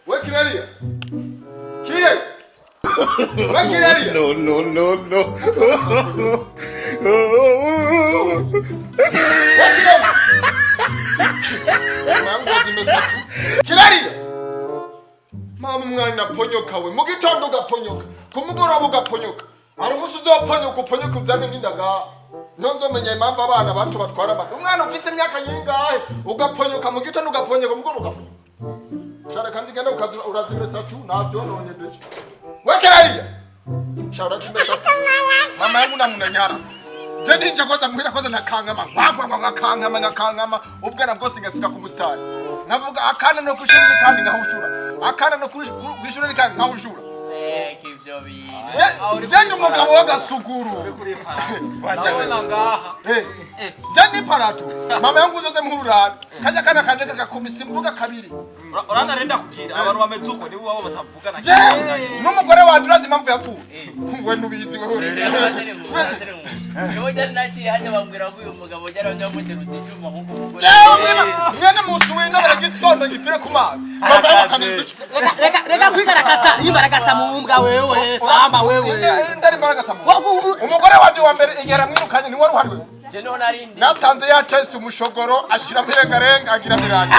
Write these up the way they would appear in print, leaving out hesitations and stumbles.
Where Kiraria? Kire! Where Kiraria? No. Where Kiraria? Kiraria! Mama mwana ponyoka we. Mugitondo gaponyoka. Kumugoroba gaponyoka. Arumusuzo ponyoka ponyoka uzame nindaga. Nonzo menye impamvu abana bato batwara amata. Umwana ufise imyaka nyingahe ugaponyoka mu gitondo ugaponyoka mugoro ugaponyoka. Shara kandi genda urazimesa tu navyo nonyedeje. Wekerariya. Shara urazimesa. Mama yangu namunanyara. Je ninje koza muhira koza nakangama. Ngakangama ubwana bwose ngasika ku mustari. Navuga akana no kushura kandi ngahushura. Akana no kushura kandi ngahushura. Kivyo bintu. Jandi umugabo w'agasuguru. Jandi paratu. Mama yangu uzoze muhurura. Kaja kana kanje kagakomisa imvuga kabiri. Urana renda kugira abantu bamezuko nibo baba batavugana. N'umugore wanje urazi impamvu yapfuye. We nubizi wewe. Yo jari naciye hanya bambwira ko uyu mugabo jari wanje wamuteruza icyuma nkuko umugore. Mwene musuwe n'abagitsondo gifire ku mazi. Reka kwigaragaza imbaragasa mu mbwa wewe famba wewe. Ndari baragasa mu. Umugore wanje wa mbere igera mwirukanye ni wari uhari. Jeno narindi. Nasanze yatese umushogoro ashira mirengarenga agira miranje.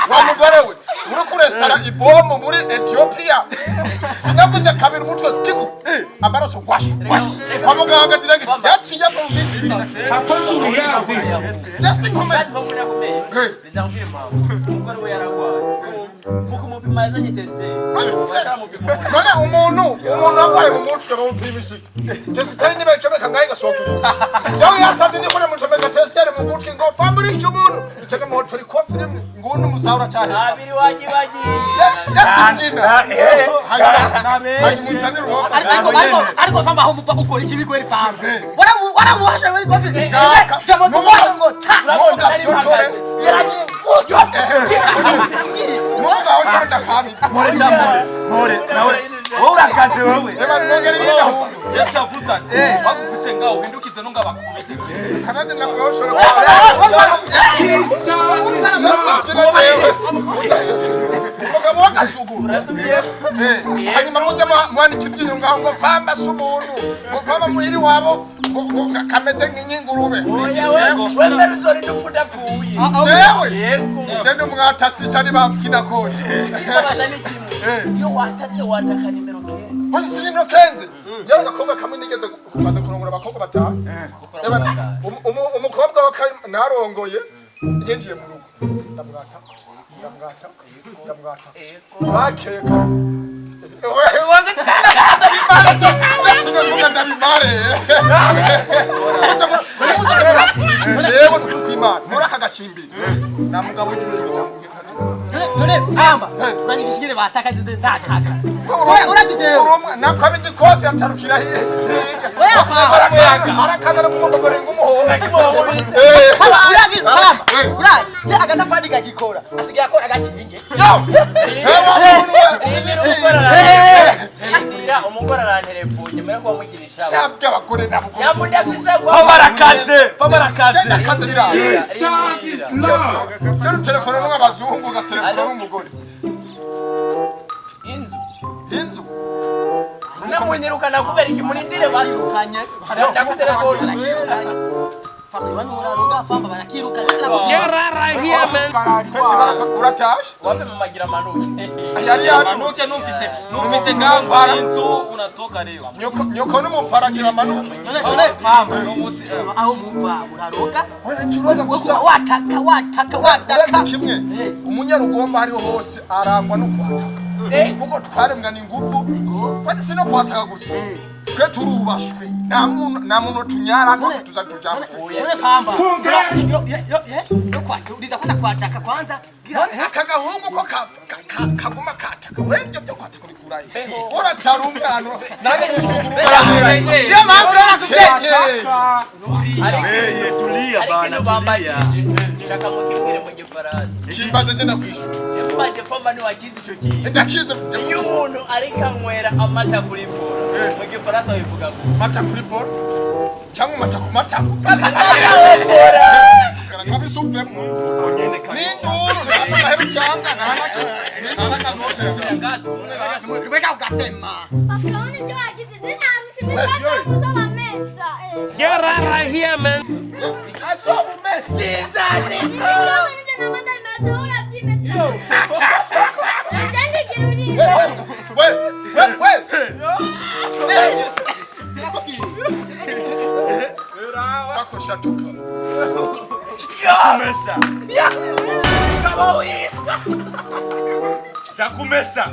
Wa mugore we uri ku restaurant ibomo muri Ethiopia. Sinavuze kabiri umutwe tiku. Amaraso washi. Wa muganga direct yaciye mu bibi. Akoze umugabo. Just comment. Ndambwire mama. Umugore we yaragwaye. Muko mupimaza ni teste. None umuntu agwaye mu mutwe bamupimishike. Teste nibe chomeka ngaye gasokira. Jaho yasanze ndikore mu chomeka teste mu mutwe ngo famburisha umuntu. Cyane mu tori kofire ngunu musaura cyane. Abiri waji. Jasikina. Mutsanira uwo. Ariko famba aho mupfa ukora iki bigweri famba. Wara muhasha muri kofire. Ngo ta. Yaragiye fujo. Muga osanda kami. More nawe urakaze wewe. Eba mwongere nida hu. Yesu avuze ati bagukuse ngaho uhindukize no ngabakubite. Kanade nakoshora. Umugabo w'agasuguru. Hanyuma muze mwana kibyinyo ngo famba sumuntu. Ngo famba muhiri wabo ngo kameze nk'inyingurube. Wenda bizori ndufunda pfuye. Jewe. Jende mwatasi cyane bamfina koshe. Kibaza ni kimwe. Yo watatse wataka nimero 15. Bani sini no kenze. Jero gakobwa kamwe nigeze kumaza kurongora abakobwa batanu. Umukobwa wa narongoye yinjiye mu rugo. Ndamwata. Bakeka. Wanze ndabimare ndasubira ndabimare. Jewe tukwimana muri aka gacimbi. Na mugabo w'ijuru y'ijambo. None famba uranyibishigire bataka ndataka. Uratije nakabindi kofi atarukira hiye. Oya famba arakana no kumugore ngumuhonga. Urazi famba urazi agatafani gakikora asigaye akora agashinge. Ndira umugore aranterefunye mere ko mugirisha. Yabya bakore nabo. Yamudafisa kwa. Fabarakaze. Ndakaze biraje. Tero telefone n'abazungu ga telefone n'umugore. Inzu. Namunyirukana kubera iki murindire bayirukanye. Ndagutelefone. Fakubani uraroga famba barakiruka ngira Get out right here man. Uratashe. Wape mamagira manuke. Yari Manuke numvise gangu inzu unatoka leo. Nyoko n'umuparagira manuke. none famba aho mupfa uraroga Wewe gusa wataka kimwe. Umunyarugomba hariho hose arangwa no kwataka. Kuko twaremwa n'ingufu. Kandi sino kwataka gusa. Twe turubashwe. Nta muntu tunyara ko tuzatujana. none famba yo kwataka urida kwataka kwanza akagahungu ko kaguma kataka wewe byo kwataka kuri kurayi uracyari umwana nani bisuguru sio mambo Tulia bana. Shaka mukibwire mu gifaransa. kimbaze je nakwishura Jembaje famba ni wakizi cyo kintu. ndakize Iyo umuntu arika nywera amata kuri poro. Mu gifaransa bivuga ngo mata kuri poro cyangwa mata ku matako Kakaya wefora. kana kabisa uvemo ninduru namaheru cyanga Rubeka ugasema. Patrone ndio agize tena arushimisa kusoma mesa. Get right here, man. Asomu mesi. Jesus. Nimesoma nje na manda mesa una mesa. Ndani kirudi. Wako shatuka. Chakumesa. Kama uipa. Chakumesa.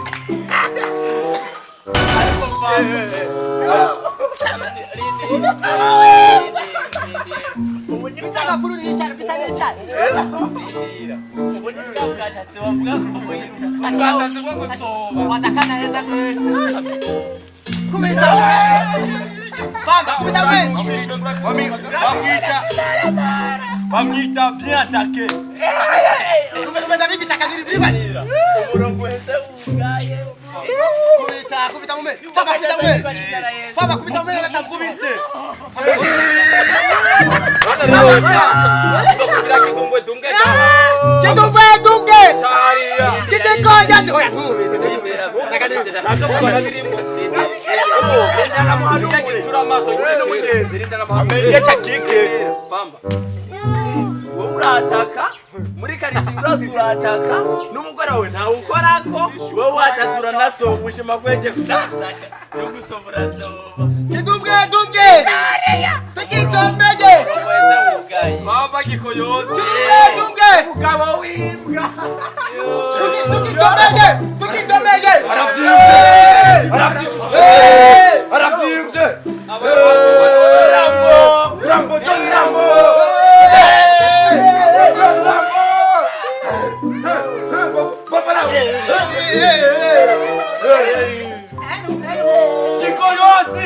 Bitaka puru ni cyane bisane cyane. Watakana heza kumita. Bamba kumita wewe. Bamwita bien attaqué. Kumita bibi shakadiri bibani. Kumita mume. Faba kumita mume. Faba kumita mume na kumite. Kidungwe. Kitekonya. Oya mume. urataka muri karitsiye urataka n'umugore wawe ntawe ukorako wowe watatura naso ubushima kweje kudataka no gusomora soba Kidungwe. Tukitombeje. wese ugaye Baba gikoyote. Kidungwe. ukaba wimbwa Tukitombeje. Arabzimze. Rambo. Gikoyoti